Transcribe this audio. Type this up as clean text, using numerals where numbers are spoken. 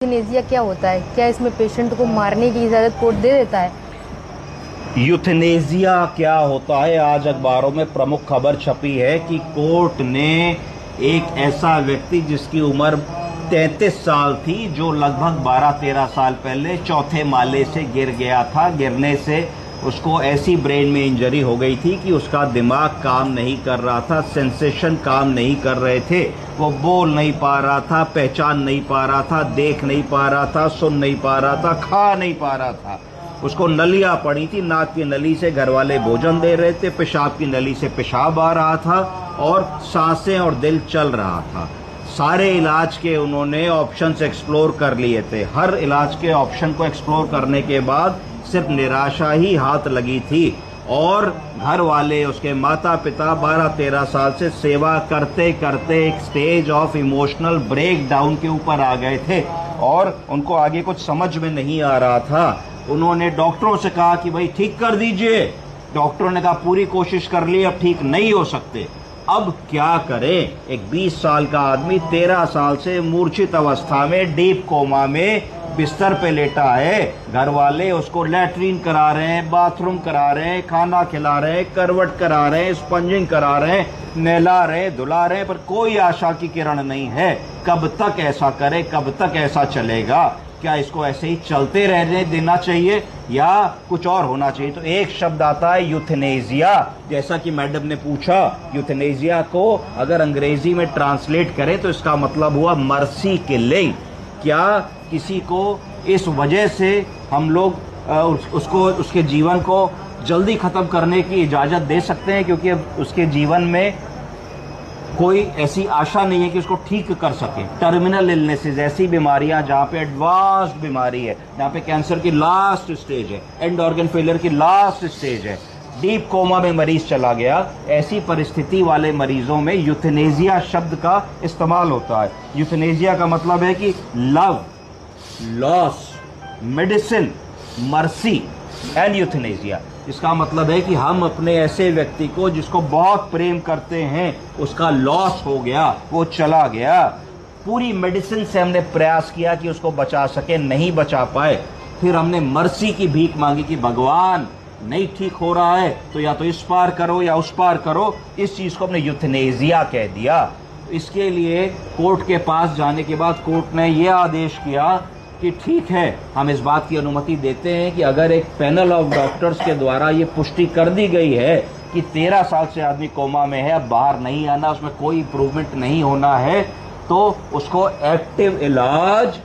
Euthanasia क्या होता है? क्या इसमें पेशेंट को मारने की इजाज़त कोर्ट दे देता है? यूथनेसिया क्या होता है? आज अखबारों में प्रमुख खबर छपी है कि कोर्ट ने एक ऐसा व्यक्ति जिसकी उम्र 33 साल थी, जो लगभग 12-13 साल पहले चौथे माले से गिर गया था। गिरने से उसको ऐसी ब्रेन में इंजरी हो गई थी कि उसका दिमाग काम नहीं कर रहा था, सेंसेशन काम नहीं कर रहे थे, वो बोल नहीं पा रहा था, पहचान नहीं पा रहा था, देख नहीं पा रहा था, सुन नहीं पा रहा था, खा नहीं पा रहा था। उसको नलियां पड़ी थी, नाक की नली से घर वाले भोजन दे रहे थे, पेशाब की नली से पेशाब आ रहा था और सांसें और दिल चल रहा था। सारे इलाज के उन्होंने ऑप्शंस एक्सप्लोर कर लिए थे। हर इलाज के ऑप्शन को एक्सप्लोर करने के बाद सिर्फ निराशा ही हाथ लगी थी और घर वाले, उसके माता पिता 12-13 साल से सेवा करते करते एक stage of emotional breakdown के ऊपर आ गए थे और उनको आगे कुछ समझ में नहीं आ रहा था। उन्होंने डॉक्टरों से कहा कि भाई ठीक कर दीजिए। डॉक्टरों ने कहा पूरी कोशिश कर ली, अब ठीक नहीं हो सकते। अब क्या करें? एक 20 साल का आदमी 13 साल से मूर्छित अवस्था में डीप कोमा में बिस्तर पे लेटा है। घर वाले उसको लैट्रीन करा रहे हैं, बाथरूम करा रहे हैं, खाना खिला रहे हैं, करवट करा रहे हैं, स्पंजिंग करा रहे हैं, नहला रहे हैं, धुला रहे हैं, पर कोई आशा की किरण नहीं है। कब तक ऐसा करे? कब तक ऐसा चलेगा? क्या इसको ऐसे ही चलते रहने देना चाहिए या कुछ और होना चाहिए? तो एक शब्द आता है यूथनेसिया। जैसा कि मैडम ने पूछा, यूथनेसिया को अगर अंग्रेजी में ट्रांसलेट करें तो इसका मतलब हुआ मर्सी किलिंग। क्या किसी को इस वजह से हम लोग उसको, उसके जीवन को जल्दी खत्म करने की इजाजत दे सकते हैं क्योंकि अब उसके जीवन में कोई ऐसी आशा नहीं है कि उसको ठीक कर सके? टर्मिनल इलनेसेस, ऐसी बीमारियां जहां पे एडवांस्ड बीमारी है, जहां पे कैंसर की लास्ट स्टेज है, एंड ऑर्गन फेलियर की लास्ट स्टेज है, डीप कोमा में मरीज चला गया, ऐसी परिस्थिति वाले मरीजों में यूथनेसिया शब्द का इस्तेमाल होता है। यूथनेसिया का मतलब है कि love, loss, medicine, mercy and euthanasia. इसका मतलब है कि हम अपने ऐसे व्यक्ति को जिसको बहुत प्रेम करते हैं, उसका लॉस हो गया, वो चला गया, पूरी मेडिसिन से हमने प्रयास किया कि उसको बचा सके, नहीं बचा पाए, फिर हमने मर्सी की भीख मांगी कि भगवान नहीं ठीक हो रहा है तो या तो इस पार करो या उस पार करो। इस चीज को हमने यूथनेसिया कह दिया। इसके लिए कोर्ट के पास जाने के बाद कोर्ट ने यह आदेश किया कि ठीक है, हम इस बात की अनुमति देते हैं कि अगर एक पैनल ऑफ डॉक्टर्स के द्वारा ये पुष्टि कर दी गई है कि 13 साल से आदमी कोमा में है, अब बाहर नहीं आना, उसमें कोई इंप्रूवमेंट नहीं होना है, तो उसको एक्टिव इलाज